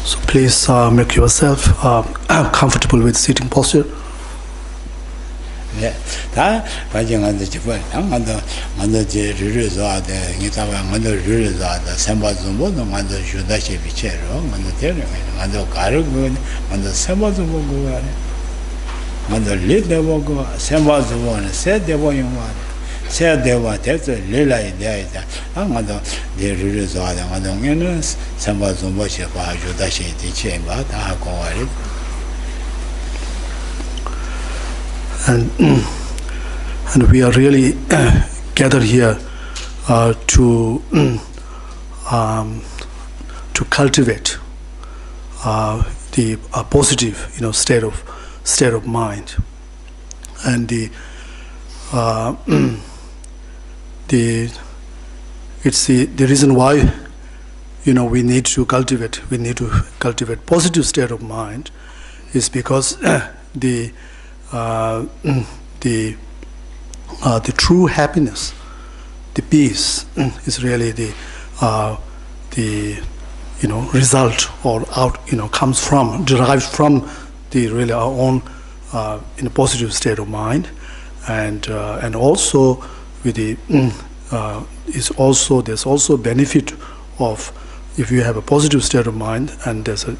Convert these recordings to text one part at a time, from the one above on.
So please make yourself comfortable with sitting posture. And we are really gathered here to cultivate the positive, state of mind, and it's the reason why we need to cultivate positive state of mind is because the true happiness, the peace, is really the result or derived from the our own in a positive state of mind, and also with the there's also benefit of if you have a positive state of mind and there's a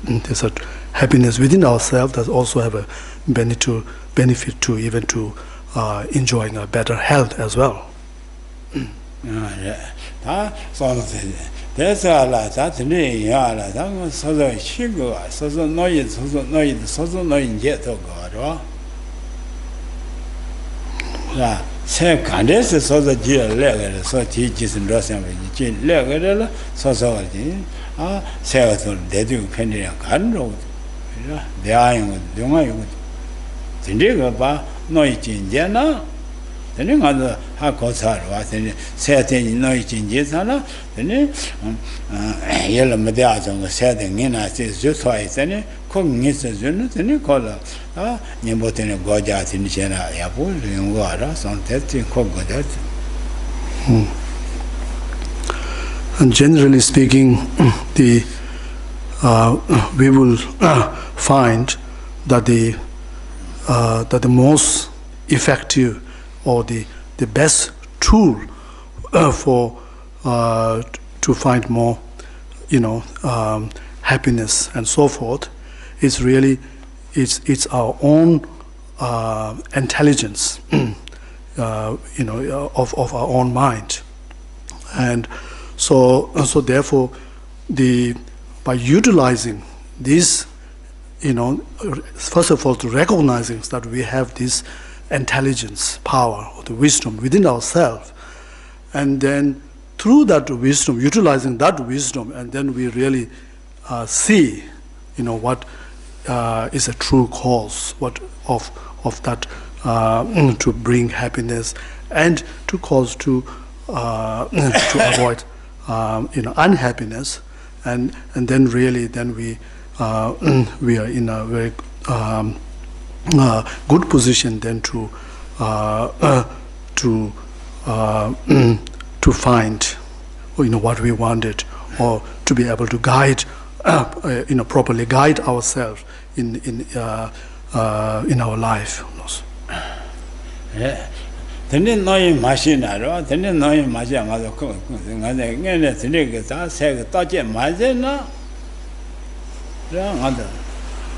happiness within ourselves. That also have a benefit to even to enjoying a better health as well. Then other Hakosar was setting noise in Jesana, then Yellow Medias on the setting in us is just why then cooking is as you call her. Nimbotin Gojas in Jena, Yapu, in water, some testing cook that. And generally speaking, we will find that the most effective or the best tool for to find more happiness and so forth is really it's our own intelligence of our own mind. And so therefore by utilizing this, first of all, to recognizing that we have this intelligence, power, or the wisdom within ourselves, and then through that wisdom, utilizing that wisdom, and then we really see, what is a true cause, what of that to bring happiness and to cause to avoid unhappiness, and then really then we are in a very good position then to find what we wanted, or to be able to guide properly guide ourselves in our life. Yeah. Then no machine, then no machine. I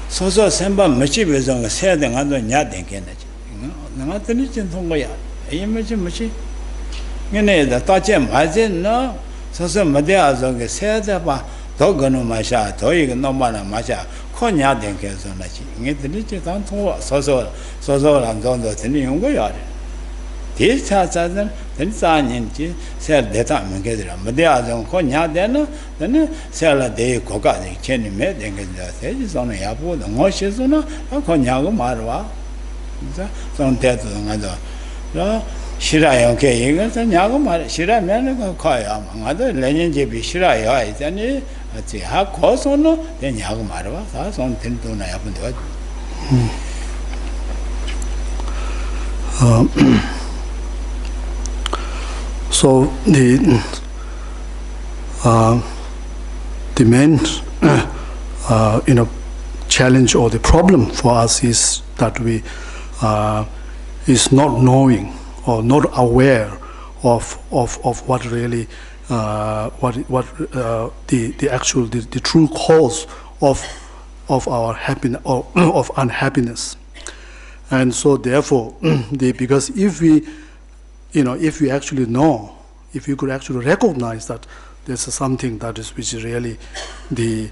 so Samba Machi on the said and other Yatin Kennedy. Not the Nation Tongoya. Image Machi. The Tachem Mazin, no. So Madea Zonga said about Dogano Masha, Toy no mana Masha, Konya Denkes on the Chi. Get the Nation Tongo, so and on the Tiniogoya. This has then Sign said the time together. Madea on Konya then sell a day coca, the Chenny made and get the edges on a yapo, the moshes on a Konyago Marwa. Some dead to another. Shirai, okay, and Yago Shirai Manago Koya, among other legend, JB Shirai eyes, and let's see how close or no, then Yago Marwa, that's on 10 to happen to it. So the main challenge or the problem for us is that we is not knowing or not aware of what really the true cause of our happiness or of unhappiness. And so therefore because if we actually know, if we could actually recognize that there's something that is which is really the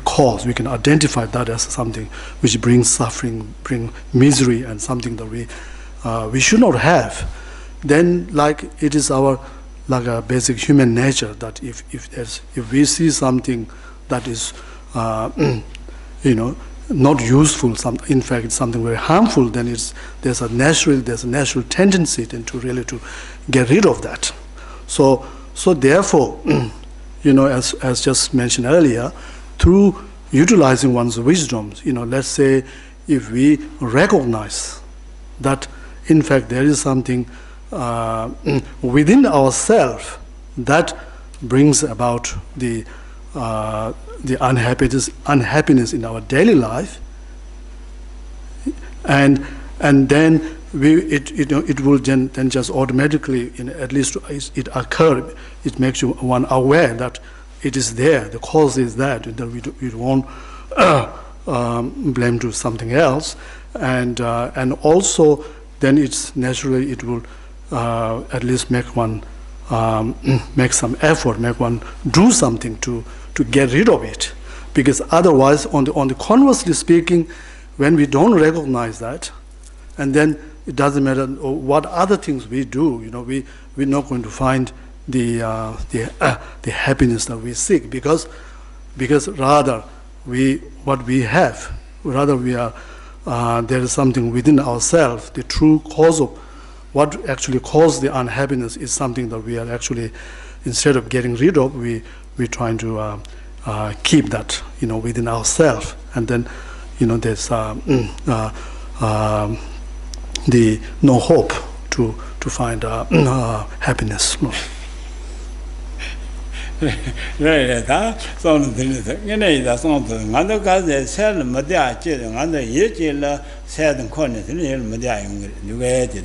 cause, we can identify that as something which brings suffering, bring misery, and something that we should not have. Then, like it is our like a basic human nature that if we see something that is not useful, in fact it's something very harmful, then there's a natural tendency then to really to get rid of that. So therefore, as just mentioned earlier, through utilizing one's wisdom, let's say if we recognize that in fact there is something within ourselves that brings about the unhappiness in our daily life, and then it will then just automatically, at least it occur. It makes one aware that it is there. The cause is that we won't blame to something else, and also then it's naturally it will at least make one make some effort, make one do something to get rid of it, because otherwise, on the conversely speaking, when we don't recognize that, and then it doesn't matter what other things we do, we're not going to find the happiness that we seek, because rather we are there is something within ourselves. The true cause of what actually caused the unhappiness is something that we are actually, instead of getting rid of, we're trying to keep that within ourselves, and then there's the no hope to find happiness. Right, that sounds that sounds another guy said Madia, and the Yachilla said and cornet in Madia, you get it.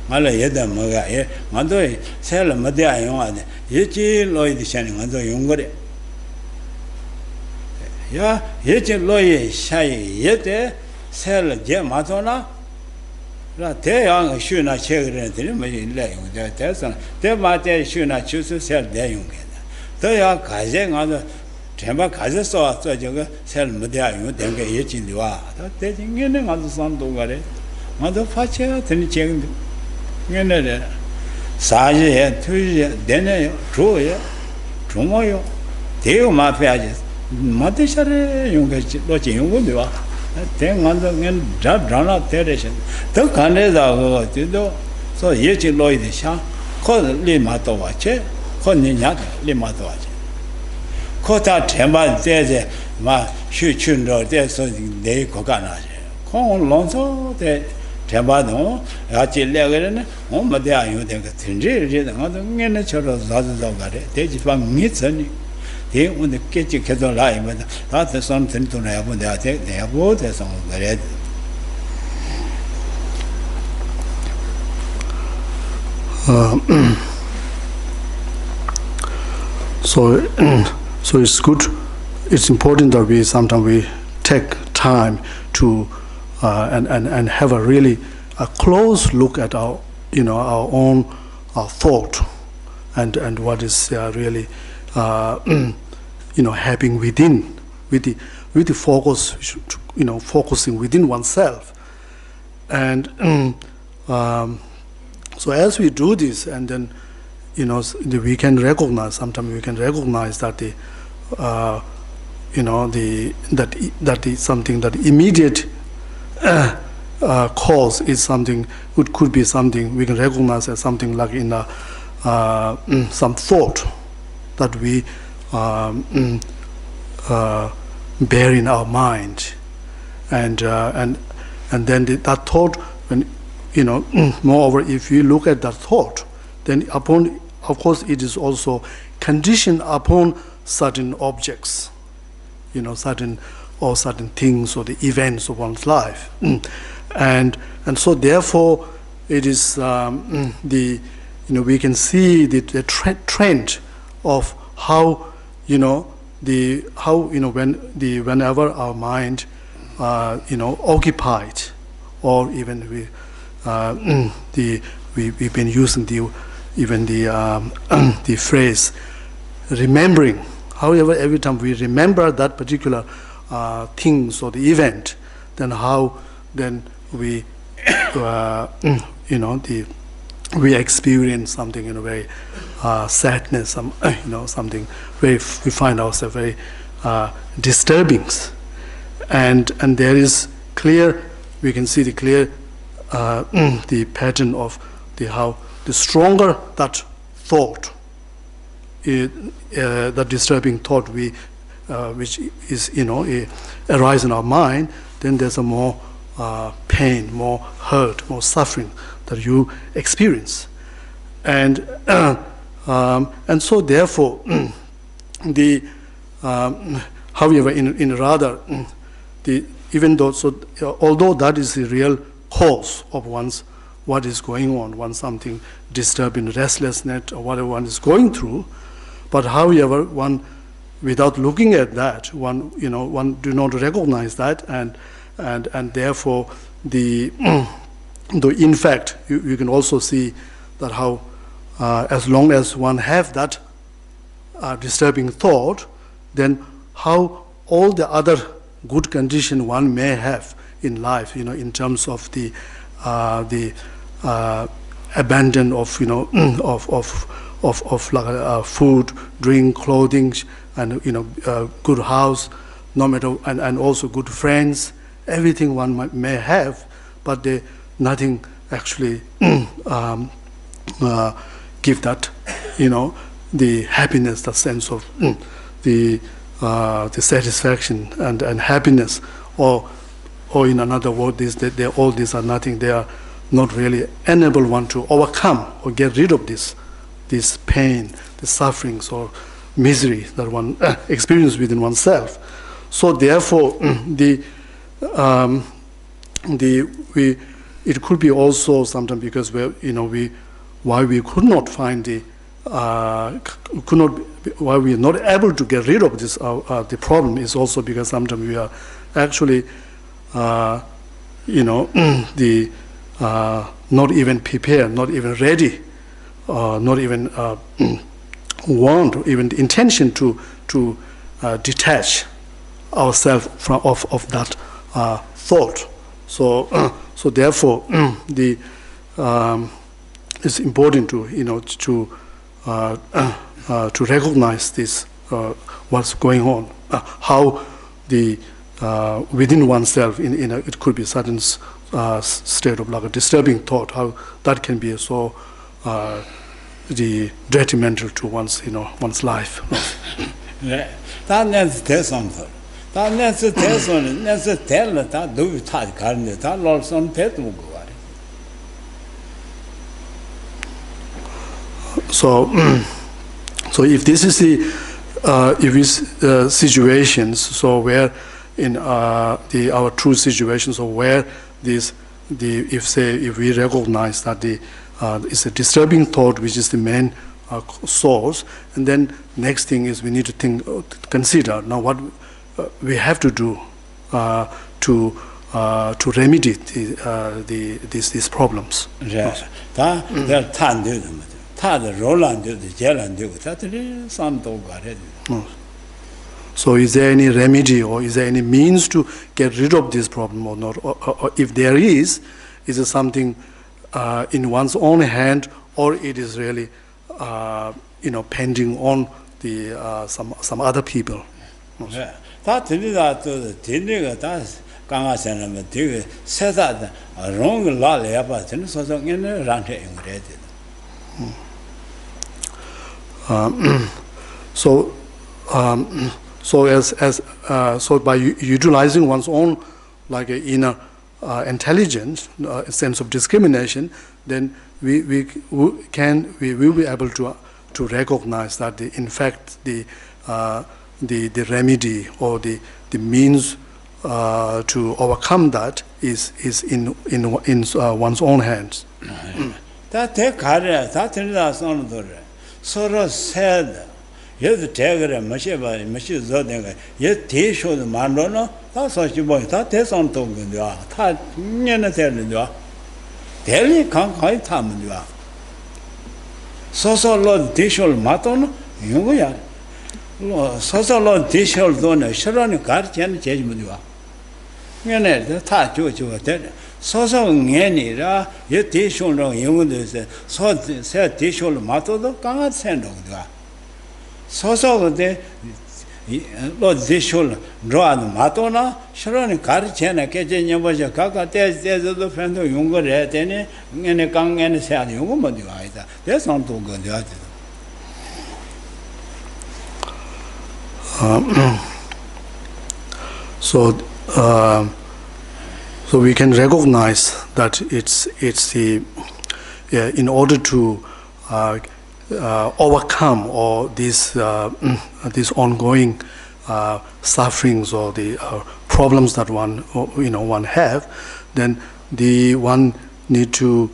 Mala Yeda Maga, Mando, Sell Madia, Yachi Lloyd shining under younger. Yeah, Yachi Lloyd shy yet, sell Jam Matona. They are sure not children, their test, they might should not choose to sell their young. They are Kazang on the Temba Kazaso, so you sell Madia, you then get each in the war. They think in the son to get it. Mother Facha, then change. Saja, 2 years, then true, tomorrow. Teo my pages. Matisha, you get watching you would do. Then on the drown out terration. The Canada go, so Yachi Lloyd the Shah, call Limato Wache, call Ninyak, Limato Wache. Kota Temba, there's my shoot, there's something they Kokana. Call Lonzo, the Tembano, Achi Legan, on Madia, you think a Tinji, and other natural Zaza, they just found meats and they want to get you cattle alive, but that's something to have when they take their water on the red. So it's good. It's important that we sometimes take time to and have a really close look at our our own thought and what is really happening within with the focus, focusing within oneself, and so as we do this, and then we can recognize, sometimes we can recognize that something that immediate cause is something, it could be something we can recognize as something like in some thought that we bear in our mind, and then that thought, moreover, if we look at that thought, then upon, of course, it is also conditioned upon certain objects, certain things or the events of one's life, and so therefore, it is we can see the trend of how whenever our mind occupied, or even we've been using the phrase remembering. However, every time we remember that particular things or the event, then we we experience something very sadness, something very, we find ourselves very disturbing, and there is clear, we can see the clear the pattern of how the stronger that thought, that disturbing thought which is arise in our mind, then there's a more pain, more hurt, more suffering that you experience, and so therefore however, in rather even though although that is the real cause of what is going on, something disturbing, restlessness, or whatever one is going through, but however, one, without looking at that, one do not recognize that, and therefore though in fact you can also see that how as long as one have that disturbing thought, then how all the other good condition one may have in life, in terms of the abandon of like food, drink, clothing, and good house, no matter, and also good friends, everything one may have, but nothing actually give that the happiness, the sense of the satisfaction and happiness, or in another word, all these are nothing. They are not really enable one to overcome or get rid of this pain, the sufferings or misery that one experiences within oneself. So therefore, it could be also sometimes because why we could not find why we are not able to get rid of this the problem is also because sometimes we are actually not even prepared, not even ready, not even want, even the intention to detach ourselves of that thought. So therefore, it's important to recognize this, what's going on, how within oneself, it could be a certain state of like a disturbing thought, how that can be so detrimental to one's life. So if this is the situations, so where in our true situations, so where if we recognize that it's a disturbing thought which is the main source, and then next thing is we need to consider now what we have to do to remedy these problems. So is there any remedy or is there any means to get rid of this problem or not? Or if there is it something in one's own hand, or it is really pending on some other people? So by utilizing one's own like inner intelligence, sense of discrimination, then we will be able to recognize that in fact the remedy or the means to overcome that is in one's own hands. That take that in the son Soro said, "Yes, the Tiger, Masheba, Mashi Zodanga, yet tea show the Mandono, that's what you boy, that is on top of you are, that Nana tell you are. Tell you can't quite time you are. So Lord Dishol Maton, you are. So Lord Dishol Dona, Sharon, Guardian, change with you are. You know, the touch you were dead. So any, yet Dishol, you so said Dishol Mato, can't send on you are. So the Lord Dishol draw the Matona, Sharon, Guardian, Kajan, was a caca, there's the friend of younger at any gang and sad woman you either. That's not too good. So we can recognize that it's the in order to overcome all these ongoing sufferings or the problems that one have, then one need to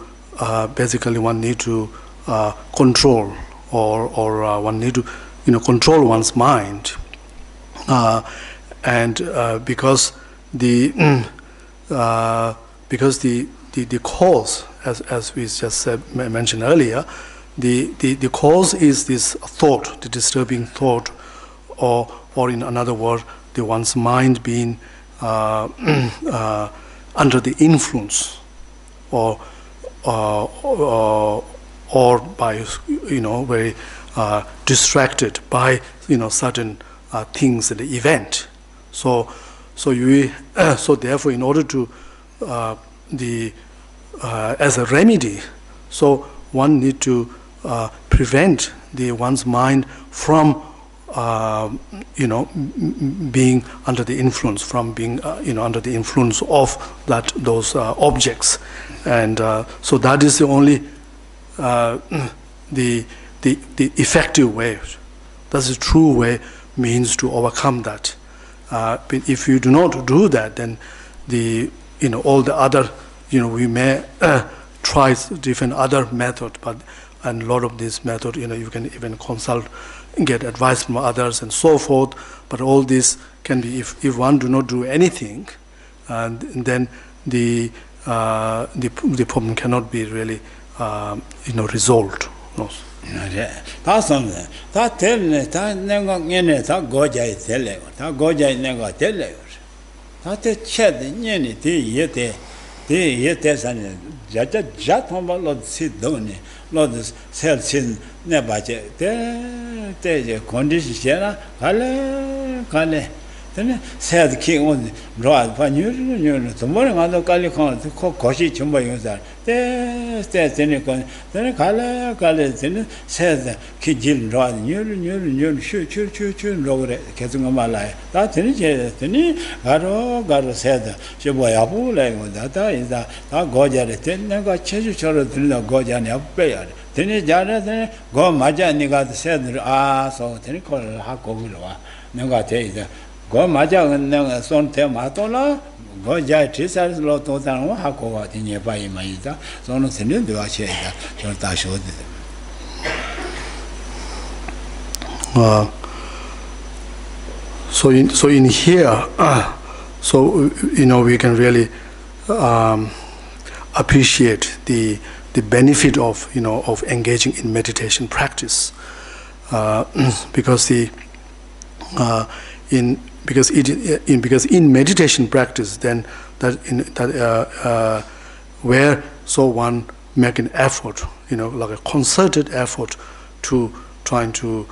control or one need to control one's mind, and because the cause, as we just mentioned earlier, the cause is this thought, the disturbing thought, or in another word, one's mind being under the influence, or by very distracted by certain things in the event. So therefore, in order to as a remedy, so one need to prevent one's mind from being under the influence, from being under the influence of those objects, and so that is the only the effective way. That's the true way means to overcome that. But if you do not do that, then all the other we may try different other method, and a lot of this method you can even consult, get advice from others and so forth. But all this can be if one do not do anything, and then the problem cannot be really resolved. No. That's on that. That tell me, that never get that Goja tell you, that Goja never tell you. That a chat in any day yet, and Jat on Lord sit down, Lord sell sin never there, condition, Kale. Then said King on draw upon you, tomorrow other Calicon to call Koshi Chumba user. Then Kale said Kijin draw new shoot, road, catching on my life. That's any Garo said, she boy abu like that is that Goja, then never change children to the Goja and Upper. Then it Jana, go Maja and got said, so then call Hakova. Never tell go Maja and son tell Matola, go Jai Trisas Lotto than Hakova in nearby Maida, so no sending to Acheta, so I showed them. So in here, we can really appreciate the benefit of of engaging in meditation practice, because in meditation practice, then where one make an effort, like a concerted effort to trying to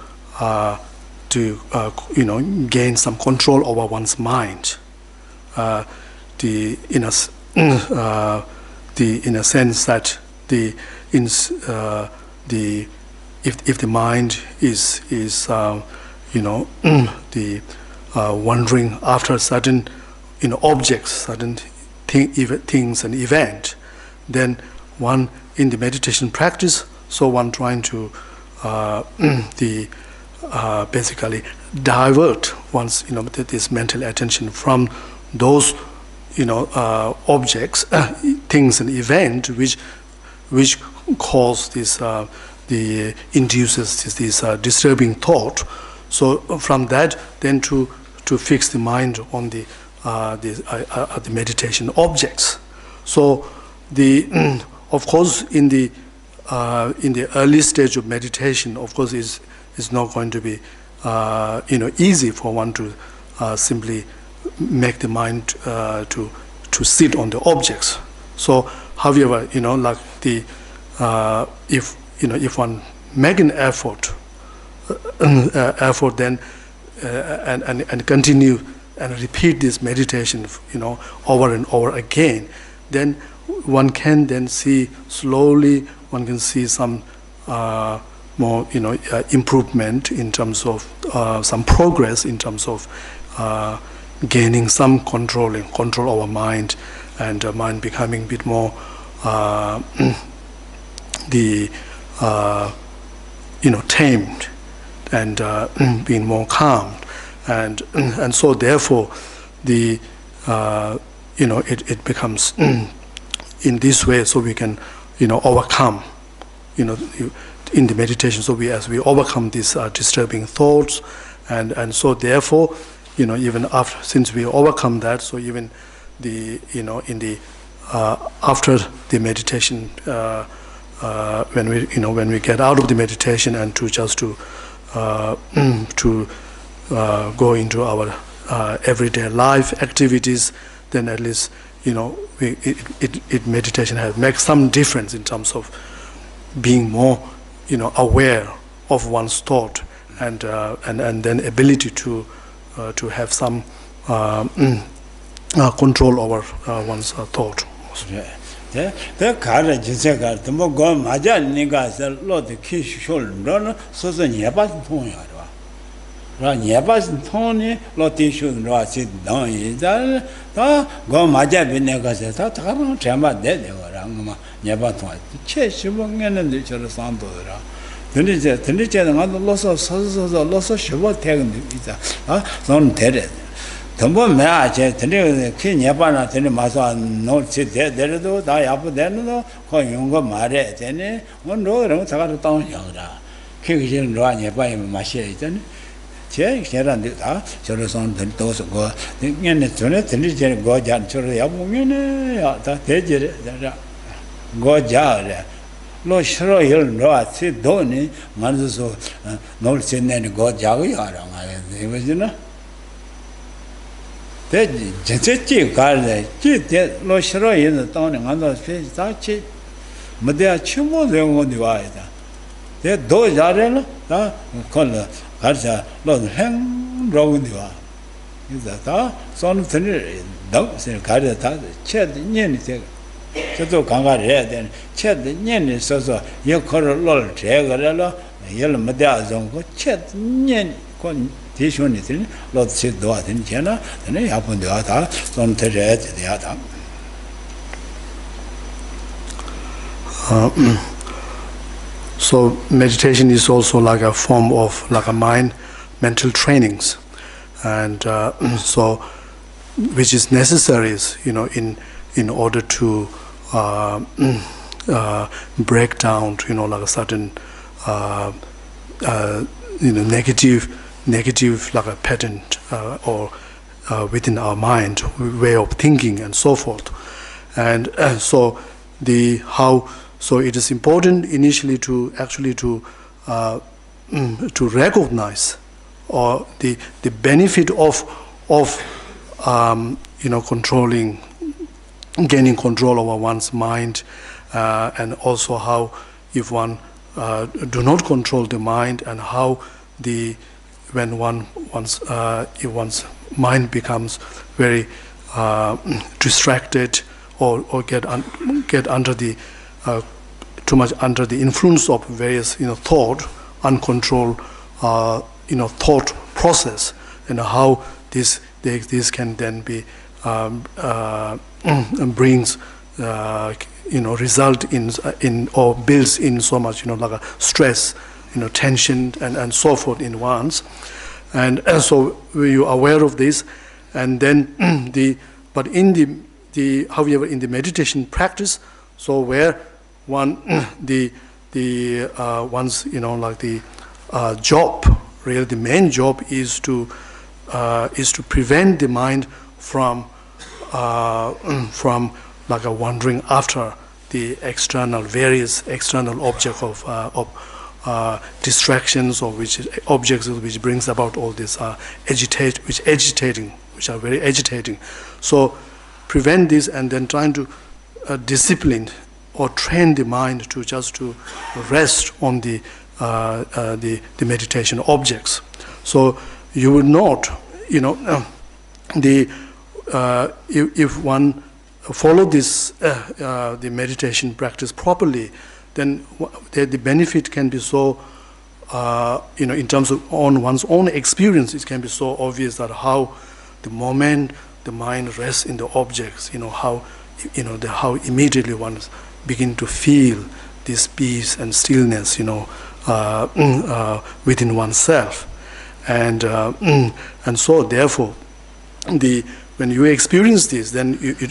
gain some control over one's mind. In a sense that if the mind is wandering after certain objects, certain things and event, then one in the meditation practice, so one trying to basically divert one's this mental attention from those objects, things and event which cause this the induces this disturbing thought. So from that, then to fix the mind on the meditation objects. So of course in the early stage of meditation, of course is not going to be easy for one to simply make the mind to sit on the objects. So however, like if one make an effort then and continue and repeat this meditation over and over again, then one can then see slowly, one can see some more improvement in terms of some progress in terms of gaining some control over mind, and mind becoming a bit more tamed and being more calm, and so therefore the it becomes in this way, so we can overcome in the meditation, so as we overcome these disturbing thoughts, and so therefore even after, since we overcome that, so even the in the after the meditation, when we get out of the meditation and to just to go into our everyday life activities, then at least meditation has made some difference in terms of being more aware of one's thought, and then ability to have some control over one's thought. The car just got the Mogo Maja Nigas, a lot of kish shoulder, so the Yabas Tony. Yabas Tony, Lotti should not sit down. Go Maja Vinegas, Tama dead or Yabaton. Chess, you won't get the Sandora. The nature and loss of loss of Shabbat taken some terror. Tumbo match, King Yapana, Masa, no sit there, do die up then, Coyungo Mare, one road, Tagata Town Yanga. King Rania by Machine. Check, Sharon, Choroson, the dose of go, the Yannet, and go down to the Abu, go jar. Lo shro hil ro si doni manzo so no sin ne go jagu yara ma de wajina te jese chi kar de chi te lo shro yin da ne ngando se sa chi mde chimo de ngo di wa da te do jare la da kol kar sa lo heng ro di wa ida ta son tene do se kar da che ni ni te 저도 강가래야 되는 쳇 년이 써서 역할을 롤 제거를 열 못다 정고 쳇 년 건 대션이들 로트 도와든 제나 네 야분도 다 손들어야 돼야다. So meditation is also like a form of like a mental trainings, and so which is necessary, in order to break down, like a certain, negative like a pattern or within our mind, way of thinking and so forth, and so so it is important initially to actually to recognize or the benefit of controlling, gaining control over one's mind, and also how if one do not control the mind, and how when if one's mind becomes very distracted or get under the too much under the influence of various thought, uncontrolled thought process, and how this can then be brings result in or builds in so much like a stress, tension and so forth in one's, and so you're aware of this, and then but in the however in the meditation practice, so where one one's like the job, really the main job is to prevent the mind from like a wandering after the various external object of distractions, or which objects which brings about all this which are very agitating. So prevent this, and then trying to discipline or train the mind to just to rest on the meditation objects. So you will not, if one follow this the meditation practice properly, then the benefit can be so in terms of on one's own experience, it can be so obvious that how the moment the mind rests in the objects, how how immediately one begin to feel this peace and stillness, within oneself, and so therefore, when you experience this, then it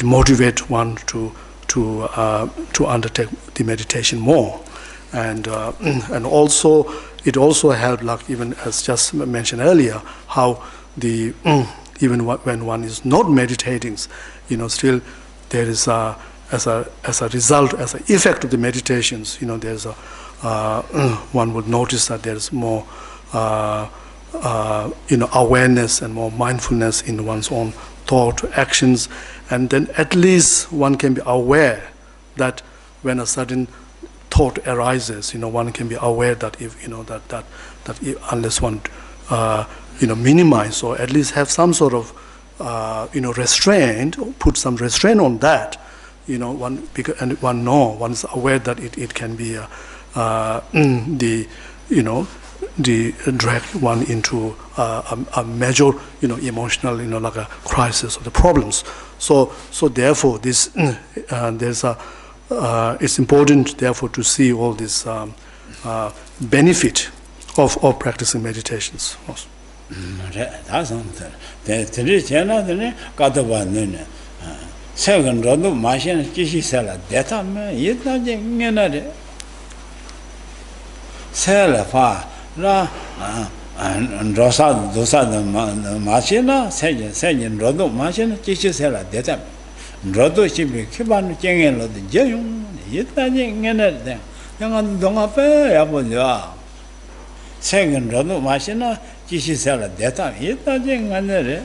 motivates one to undertake the meditation more, and also it also helps, like even as just mentioned earlier, how even when one is not meditating, still there is as a result, as an effect of the meditations, there's one would notice that there's more awareness and more mindfulness in one's own thought, actions, and then at least one can be aware that when a certain thought arises, one can be aware that if that if, unless one minimize or at least have some sort of restraint, or put some restraint on that, one is aware that it can be the drag one into a major emotional like a crisis or the problems. So therefore this there's a it's important therefore to see all this benefit of practicing meditations also. La rosa dosa machina sejen rodo machina chisela deta rodo chibi kiban jengen lo de jeyung yitaje ngene de yang donga pe ya boja sejen rodo machina chisela deta yitaje ngane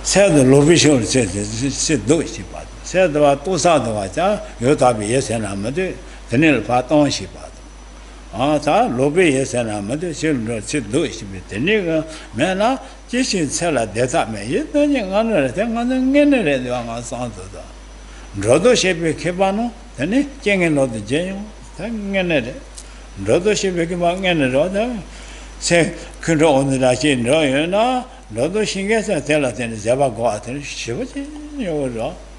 said the lobishon said do shiba said the dosa do ja yotabi yesena made tenel paton shiba 자 로베 예산아마도 실로 실도 있으면 되니까 매나 지신 살아 대사면 예더니 안을 대가는 게네래 되어가 산도다 로도 셰베 케바노 되니 쟁행로도 제요 당연해래 로도 셰베 케방에네로다 세 그로 오늘 아신 로여나 로도 신경에서 될라되는 잡아고 하더니 쉬우지 요로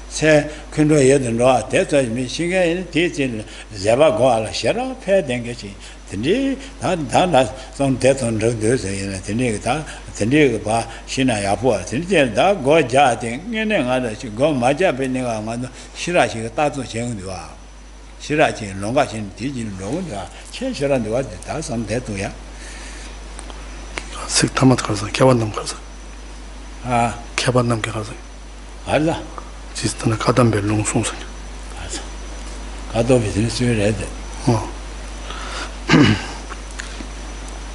세 근로 예든로 대자미 신경에 대진 잡아고알 셔라 패된게지 근데 다나 좀 대던 저들서 얘네 되니까 되니까 봐 신나야 봐 진짜 고자된 얘네 가다 고 맞아 뱉네가 가도 싫어지가 따도 정도와 싫어지 농가신 뒤진 농가 최셔란데 와 다선 대도야 식탐만 가서 개반남 가서 개반남 가서 알라 지스타나 가담벨 농송선 맞아 가도 비즈니스를 돼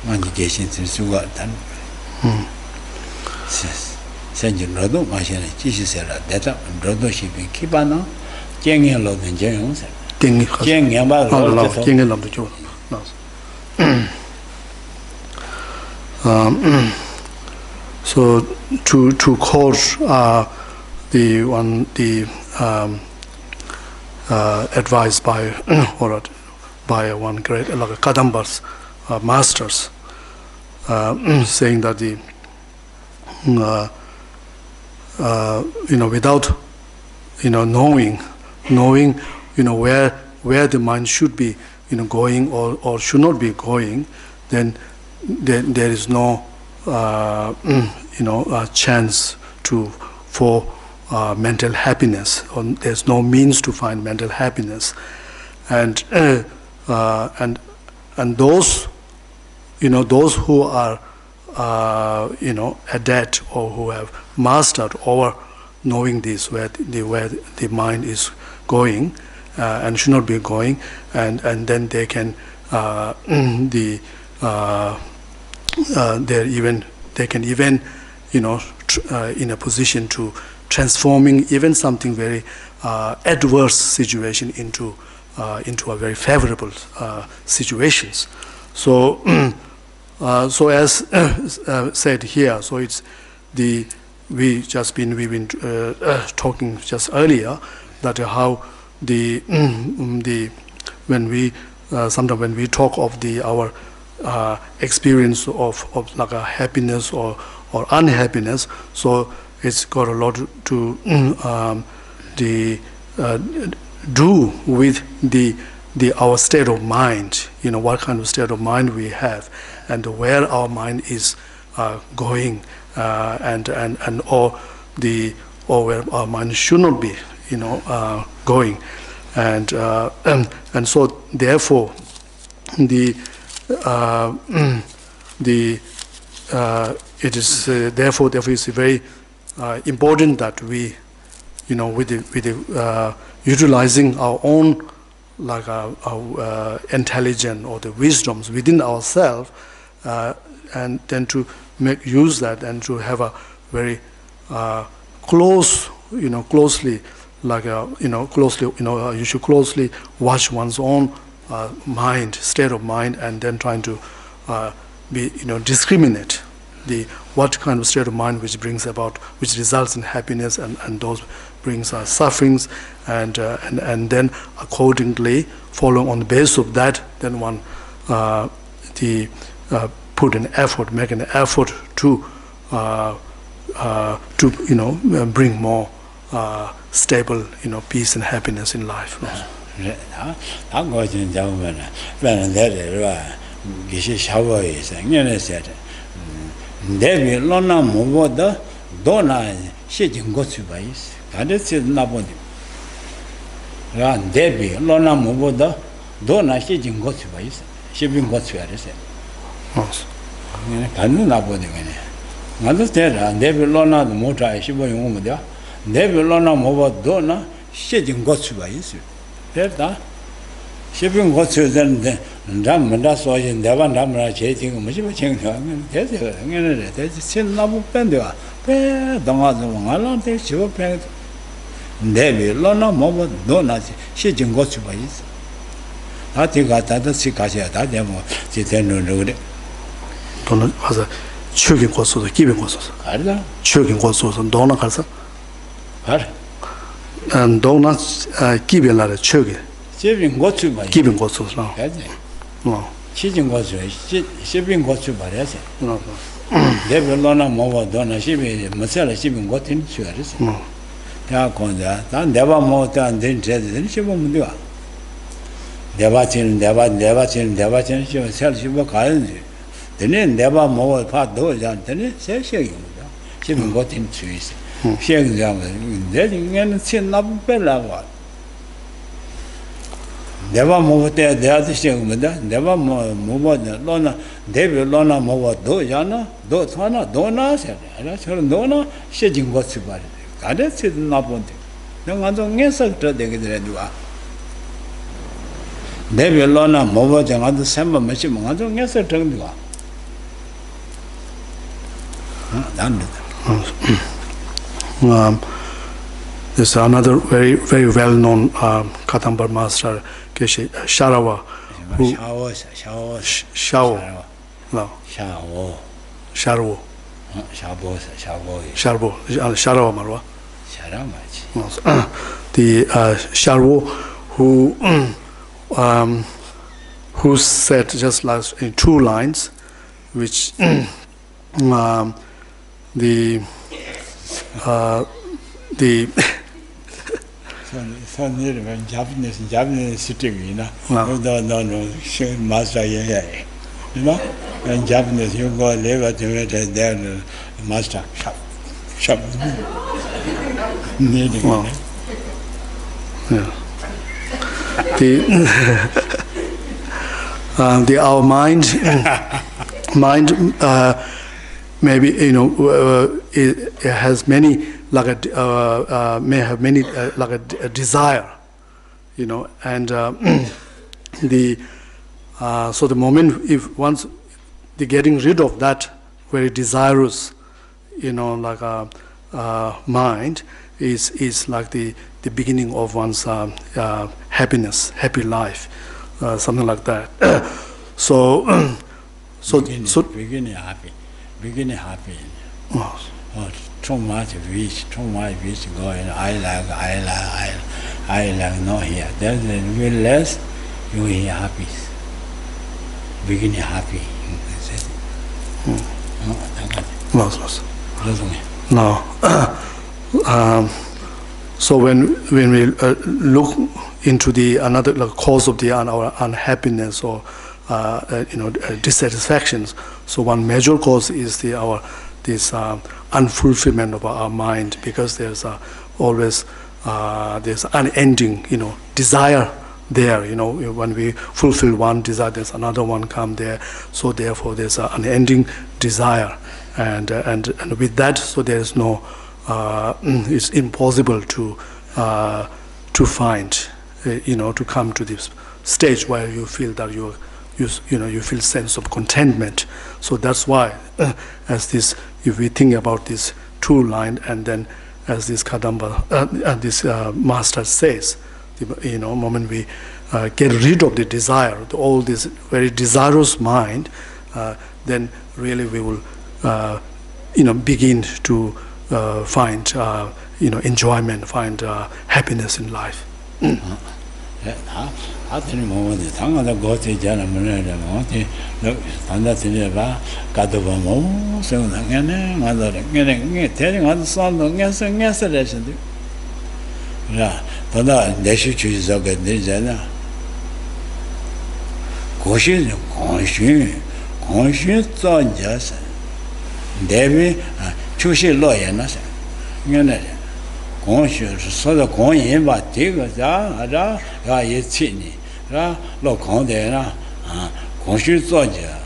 많이 계신 수가 단 생진로도 마시는 지시세라 대다 로도 시비 기반은 쟁행로든 쟁행세 쟁행바 로도 쟁행람도 줘 so to cause the advice by one great like Kadampa Masters, saying that without knowing where the mind should be going or should not be going, then there is no chance for mental happiness, or there's no means to find mental happiness, and those who are adept or who have mastered over knowing this, where the mind is going and should not be going, and then they can they can even in a position to transforming even something very adverse situation into a very favorable situations. So so as said here, so it's we've been talking just earlier that how when we sometimes when we talk of our experience of like a happiness or unhappiness, so it's got a lot to do with our state of mind, what kind of state of mind we have, and where our mind is going, and or where our mind should not be, going, and so therefore it is therefore it's very important that we, with utilizing our own like our intelligence or the wisdoms within ourselves, and then to make use that and to have a very close, closely, like closely, you should closely watch one's own mind, state of mind, and then trying to be, discriminate what kind of state of mind which brings about, which results in happiness, and those brings sufferings, and then accordingly, following on the basis of that, then one put an effort, make an effort to bring more stable, peace and happiness in life. Devi lona movoda dona shejin gochu bais. That's it nabodi. Devi lona movoda dona shejin gochu bais. Shebin gochu ares. Yes. Kanu nabodi gane. Ngadu tera Devi lona mota shibo yumudia. Devi lona movoda dona shejin gochu bais. Tera shebin gochu then Ramanda saw in Devan Ramra chasing Mushing, there's Nabu Pendua, Donga, they show pen. Devi, Lona, Mobo, Donuts, she didn't go to Bais. I think I thought the Sikasia, that demo, she said no road. Donut was a chugging was the keeping was. Chugging was and Donna Casa. And donuts keeping like a chugging. Keeping got to by keeping was now. No. Cheating was shipping got to Barres. No. Devi Lona Mobo, Donna, she Marcella shipping got in Suarez. No. Taconda, then Deva Mota and then said, then she won't do it. Devachin, she was self, she was kind. The name Deva Mo part doors, and then it says she got in Swiss. She examined, then seen up Bella. Never move there, the other thing with that, never move on Lona, David Lona Mova, do Jana, do Tana, Dona, said, and I told Dona, she didn't go to body. I didn't sit up on it. No, I don't answer to the Redua. David Lona Mova, and other Samba machine, I don't answer to the there's another very, very well-known Kadampa Master, Geshe Sharawa, who Sharawa Marwa. The Sharwo who said just last in 2 lines which the Japanese sitting, no, master, you know, and Japanese, you go live to it, there, master, shop, needing. Yeah. Our mind, maybe it has many may have many like a desire, and so the moment if once the getting rid of that very desirous, mind is like the beginning of one's happiness, happy life, something like that. Beginning happy. Too much wish going. I like no here. Then the less you will happy. Beginning happy. No. So when we look into the another cause of our unhappiness or dissatisfactions, so one major cause is this unfulfillment of our mind, because there's always there's unending desire there. When we fulfill one desire, there's another one come there. So therefore, there's an unending desire, and with that, so there is no. It's impossible to find, to come to this stage where you feel that you feel sense of contentment. So that's why, if we think about this true line, and then as this Kadampa, this master says, moment we get rid of the desire, all this very desirous mind, then really we will, begin to find enjoyment, find happiness in life. After moment, the tongue of the Gothi Janamana, and that's in the Kadampa Master, mother, telling on the song of yesterday. Tada, they should choose a good designer. Goshi, conscious, just Debbie, choose a lawyer, nothing. Conscious, so the coin in but take us it's Sydney, look on there, conscious soldier,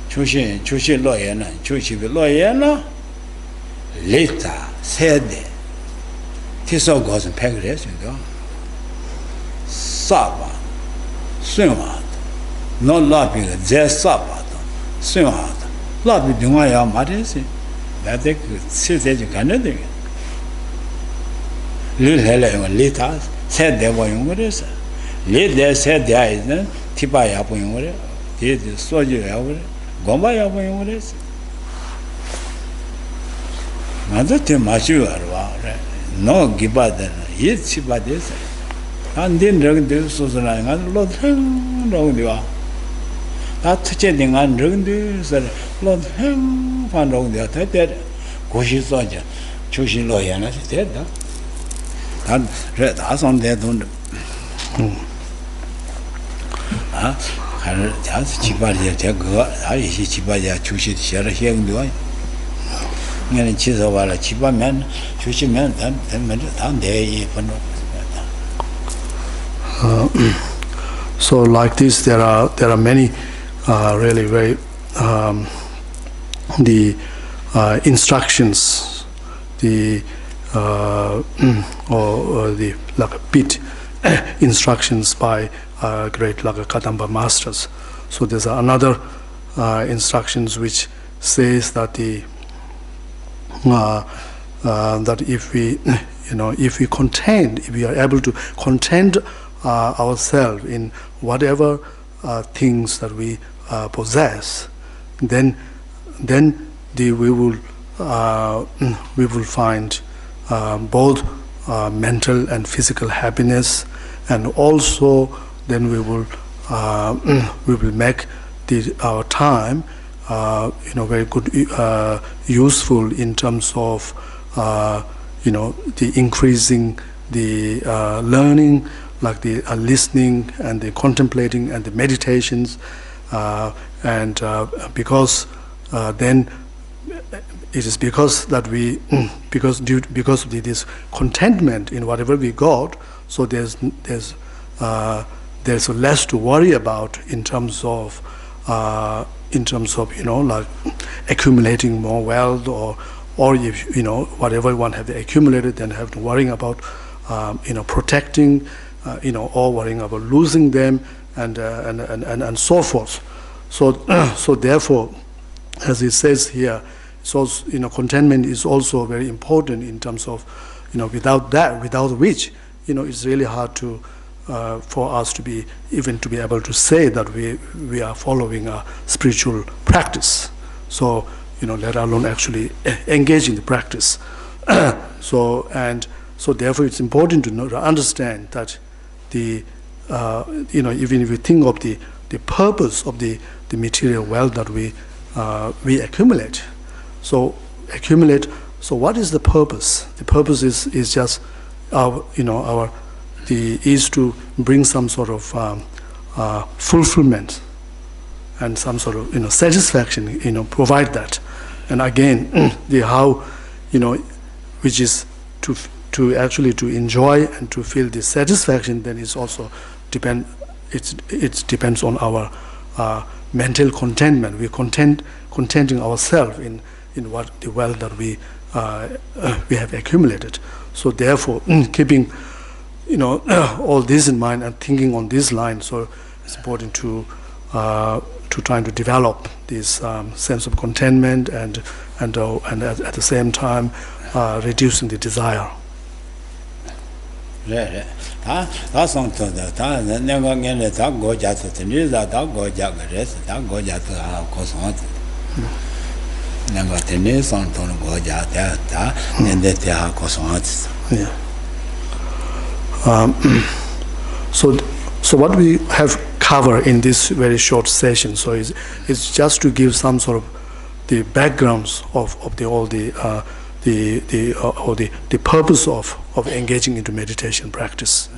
choose a lawyer, choose a lawyer, later said, "Tis all goes and pegres, Saba, swim out, not laughing, there's Saba, swim out, laughing to my armadillo, that they could sit as you can do. Little later said they were young with us. Later said there is no Tipaya going with it, did the soldier over Gombaya going with us. Mother to Machu, no give out then, yet she by this. And then drug the Susan and Lord Hang, that touching and drug this, Lord Hang, found on the attack. Goshi soldier, choosing lawyer, and I said that. That's on there, don't just Chibadia, I see Chibadia, choose it, share a hearing doing. And she's over a Chiba man, choosing man, 10 minutes, and they even. So like this, there are many really very the instructions, the or the like a bit instructions by great like Kadampa masters. So there's another instructions which says that that if we if we are able to content ourselves in whatever things that we possess, then we will find both mental and physical happiness, and also then we will make our time, very good, useful in terms of, the increasing the learning, like the listening and the contemplating and the meditations, because then it is because that we because of this contentment in whatever we got, so there's less to worry about in terms of like accumulating more wealth, or if whatever one have accumulated, then have to worrying about protecting, or worrying about losing them, and so forth. So therefore, as it says here, so contentment is also very important in terms of without which it's really hard to for us to be able to say that we are following a spiritual practice. So let alone actually engage in the practice. So therefore it's important to understand that the even if we think of the purpose of the material wealth that we accumulate. So what is the purpose? The purpose is just is to bring some sort of fulfillment and some sort of satisfaction, provide that. And again, the how, which is to actually to enjoy and to feel the satisfaction, then it's also it depends on our mental contentment. We're contenting ourselves in what the wealth that we have accumulated. So therefore, keeping all this in mind and thinking on this line, so it's important to trying to develop this sense of contentment and at the same time reducing the desire. So what we have covered in this very short session, so it's just to give some sort of the backgrounds of the purpose of engaging into meditation practice.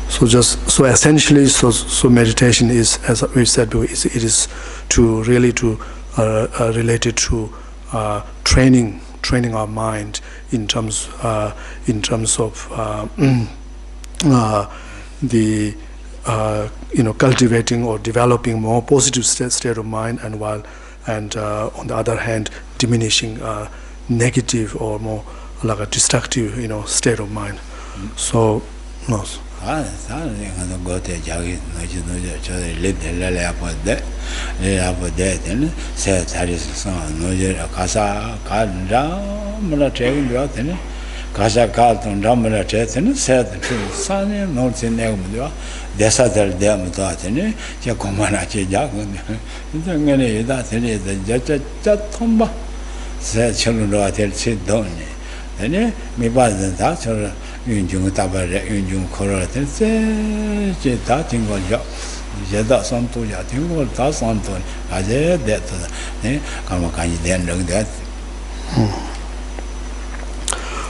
So essentially, so meditation is, as we said before, it is to really related to training our mind in terms of the cultivating or developing more positive state of mind, and on the other hand diminishing negative or more like a destructive state of mind. So no.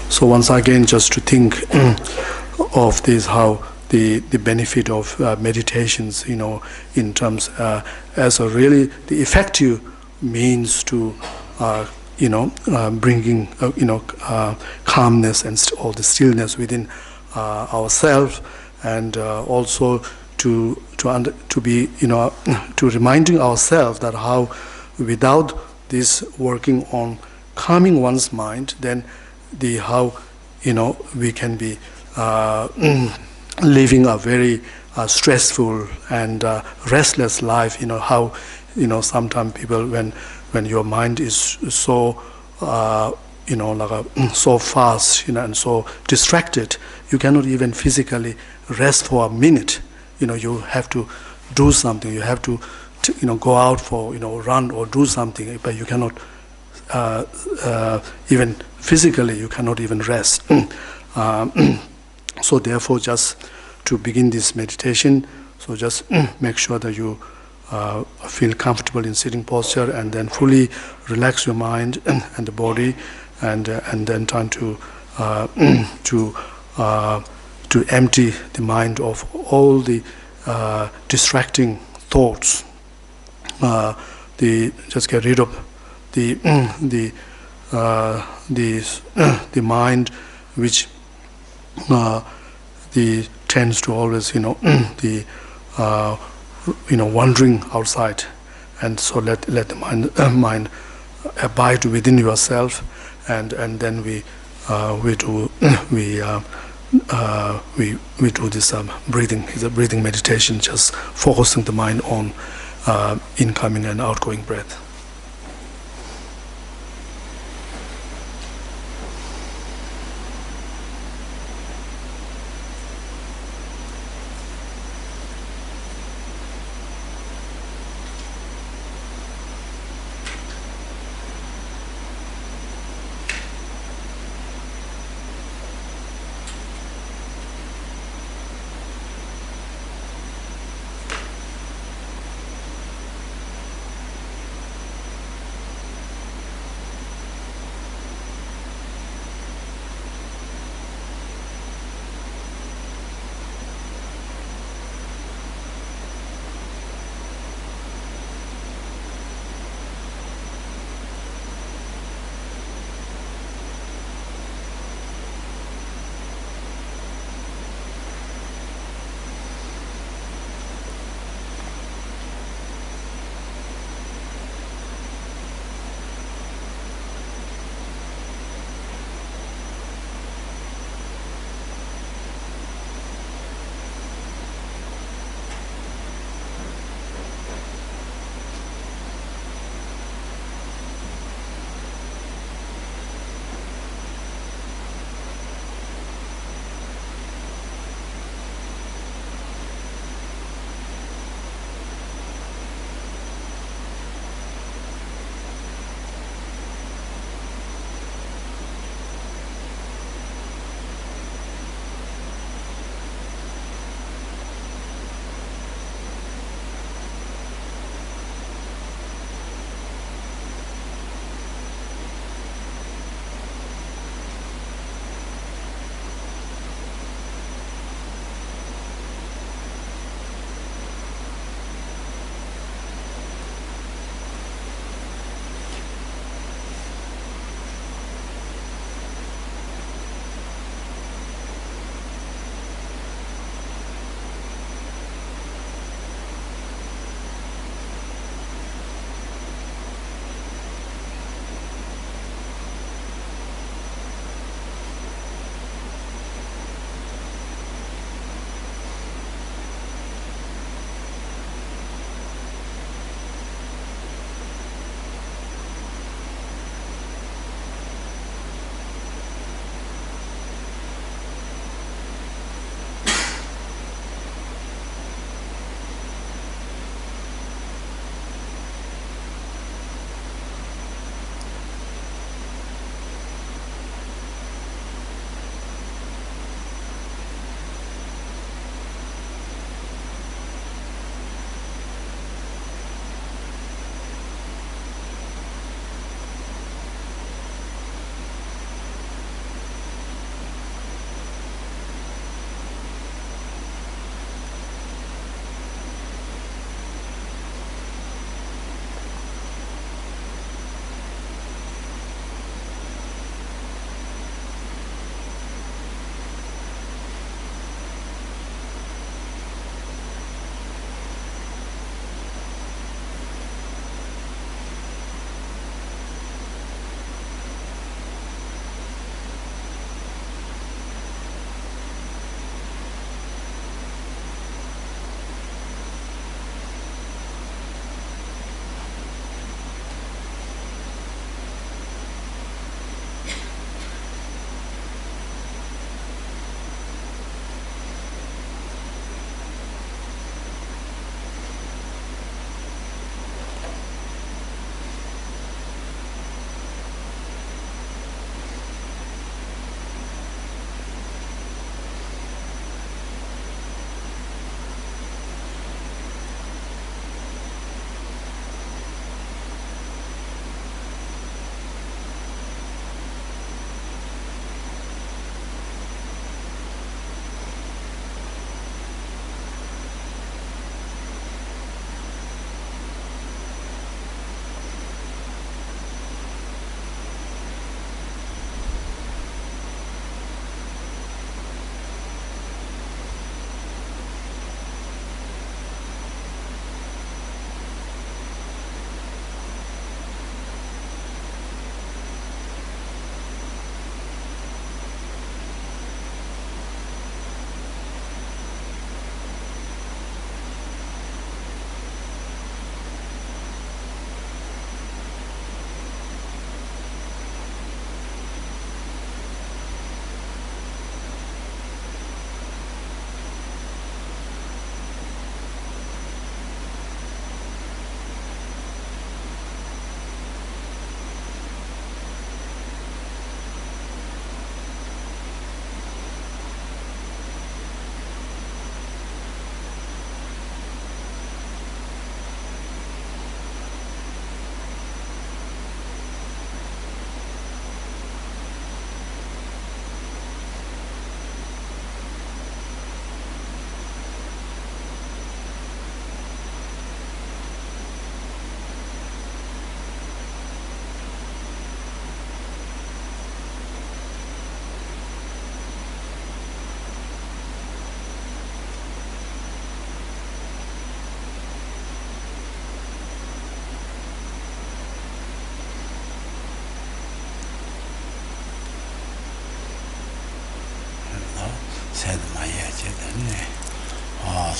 So once again, just to think of this, how the benefit of meditations, in terms as a really the effective means to bringing calmness and all the stillness within ourselves, and also to be to reminding ourselves that how without this working on calming one's mind, then how we can be living a very stressful and restless life. How sometimes people, when your mind is so so fast, and so distracted, you cannot even physically rest for a minute. You have to do something. You have to, go out for, run or do something, but you cannot even physically, you cannot even rest. So therefore, just to begin this meditation, so just make sure that you feel comfortable in sitting posture, and then fully relax your mind and the body, and then try to empty the mind of all the distracting thoughts. Just get rid of the mind which tends to always wandering outside, and so let the mind abide within yourself, and then we do this breathing. It's a breathing meditation, just focusing the mind on incoming and outgoing breath.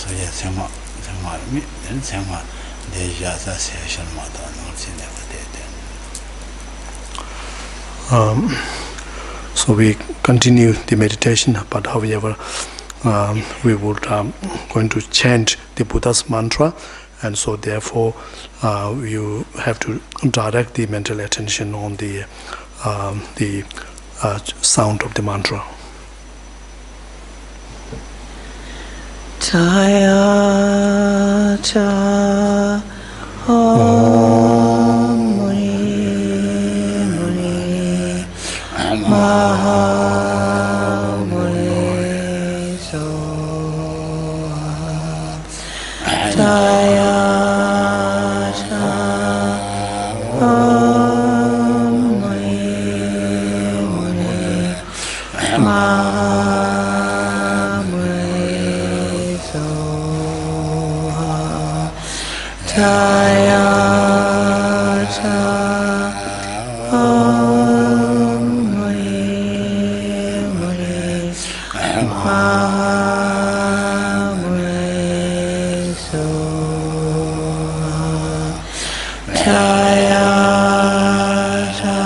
so yeah, Sema, me, then Sema, the Jasa session, Mata, not in the So we continue the meditation, but however, we would going to chant the Buddha's mantra, and so therefore you have to direct the mental attention on the sound of the mantra. Jaya cha Om Muni Muni Maha Muni Soha Jaya cha Om Muni Muni Maha Jaya cha Om Muni Muni Maha Muni Soha Jaya cha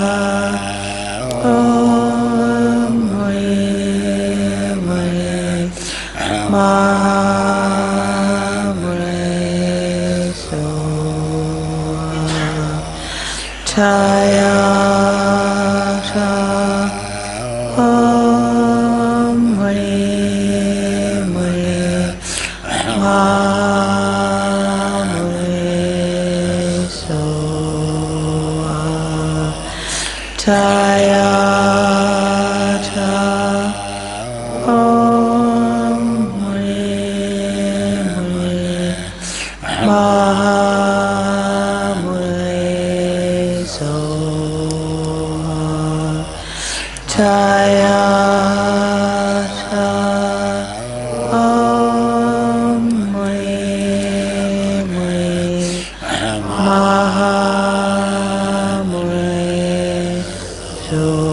Om Muni Muni Maha Jaya cha Om Muni Muni Maha Muni Soha Jaya cha Om Muni Muni Maha Jaya cha Om Muni Muni Maha Muni Soha.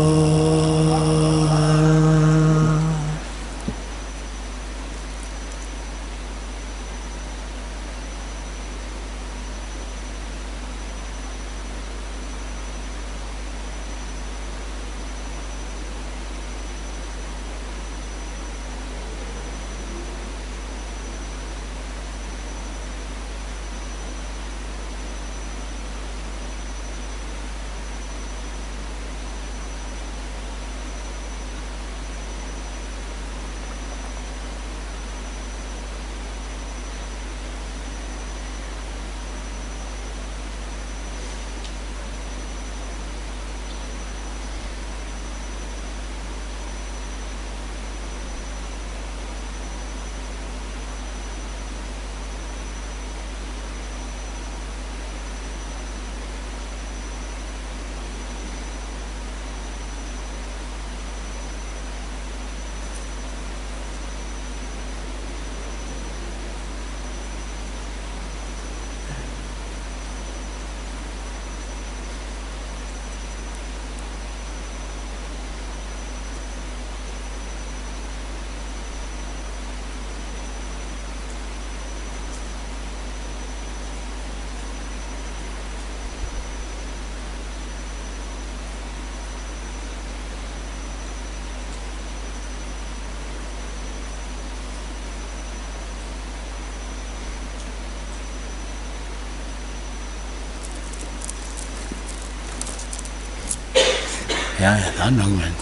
Yeah, I know when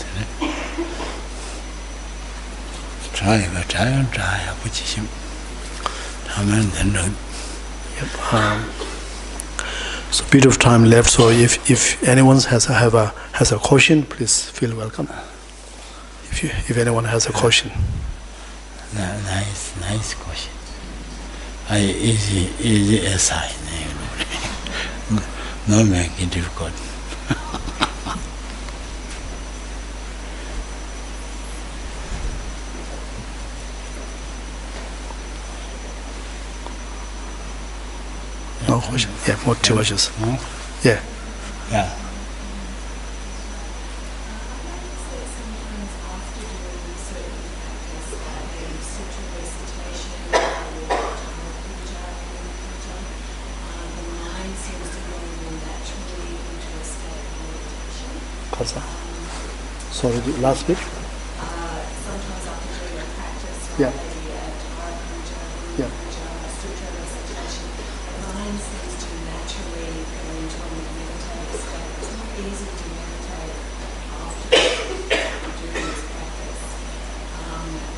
try, which is him. Yep. So a bit of time left. So if anyone has a question, please feel welcome. If anyone has a question. Nice question. Easy essay. No make it difficult. No question. Yeah, more two questions. Huh? Yeah. Yeah. Sorry, the last bit. Sometimes after doing a practice, Yeah. maybe a sutra recitation, the mind seems to naturally go into a meditative state. It's not easy to meditate after doing this practice.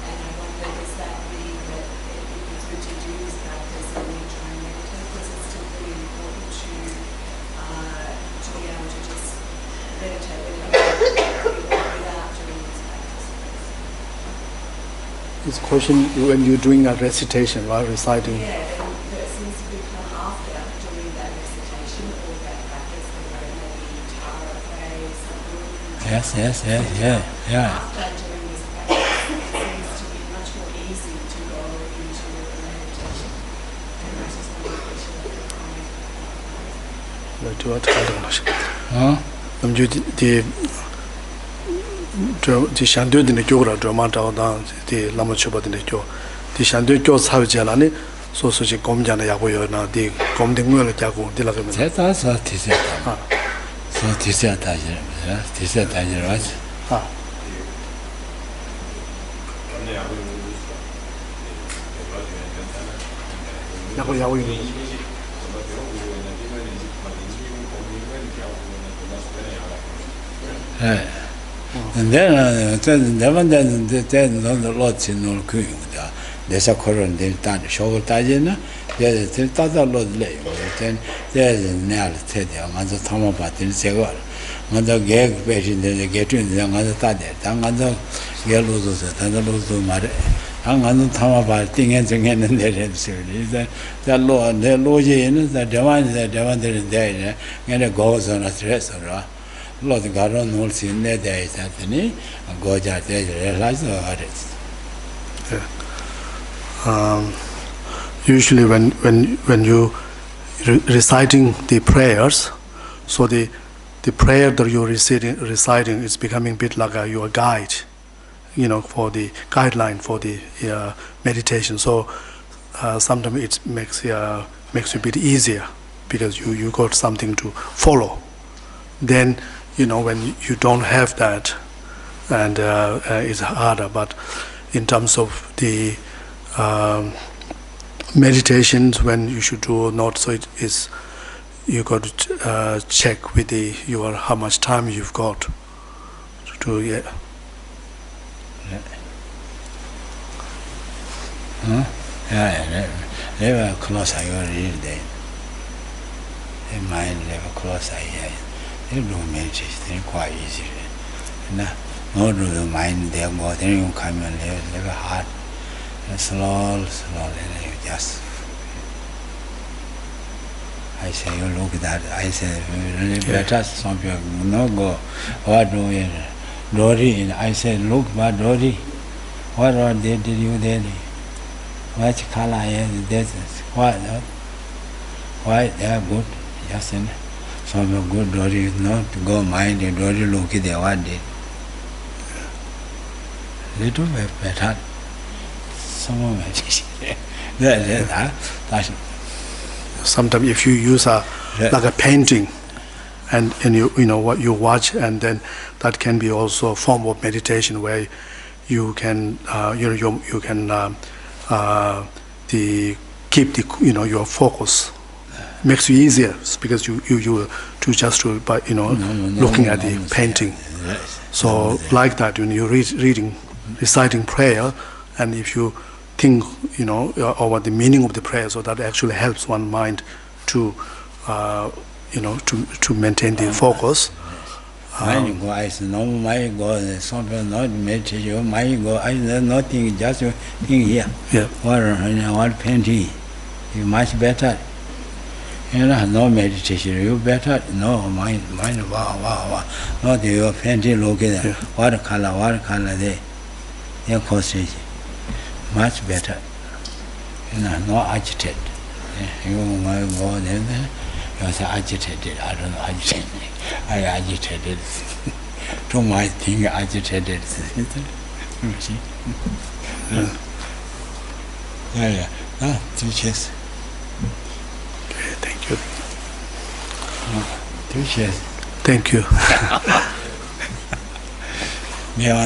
And I wonder, does that mean that it would be good to do this practice and then try and meditate? Because it's still really important to be able to just meditate without doing this practice. It's a question when you're doing a recitation, right? Reciting. Yeah, and it seems to become after doing that recitation or that practice, maybe Tara praise, Sandup. Yeah. After doing this practice, it seems to be much more easy to go into the meditation. And I just want to question the comment. 디 샨드 드네 교라 드마타오다 디 라마초바 드네 교 디 샨드 교 사회자라니 소소지 검자나 야고요나 디 검등을 자고 딜라가면 제타서 티세 서 티세 다지 티세 다지라지 야고 and then never then lots in all queen. There's a current they done show tajina, there's a total lot lay, then there's a nail said the other time about in Segal. Mother gag patient they get in the other tade, Tangazo Yellows, and the Lozo Mare. Tangan time about thing and again and their series. That law and their login, the divine there, and it goes on a stress or Lord Garon knows in their days at any Goja realize usually when you reciting the prayers, so the prayer that you're reciting is becoming a bit like your guide, for the guideline for the meditation. So sometimes it makes you a bit easier because you got something to follow. Then when you don't have that, and it's harder. But in terms of the meditations, when you should do or not, so it is you got to check with your how much time you've got to Never close I read day. In mind never close I they do meditation quite easy. No do the mind there more than you come and never hard. Slowly, just I say you look at that, I say really better some people no go what do you Dory and I said look but Dory what are they did you there? What color is this? Why they are good? Yes and some good Dory not to go mind and Dory look at the what did. Little bit better. Some sometimes if you use like a painting and you know what you watch, and then that can be also a form of meditation where you can you can keep your focus. Makes you easier because you to by looking at the painting. So like that when you're reciting prayer, and if you think over the meaning of the prayer, so that actually helps one mind to to maintain the focus. Mind go, I no mind go, something not meditation. Mind go, I nothing, just think here. Yeah. What painting, you much better. No meditation, you better. No mind, wow. Not your painting looking at what color there. Your concentration. Much better. No agitate. You might go there. You say agitated. I don't know agitated. I agitated. To my thing agitated. See? Yeah. Teachers. Okay, thank you. Teachers. Thank you. 매완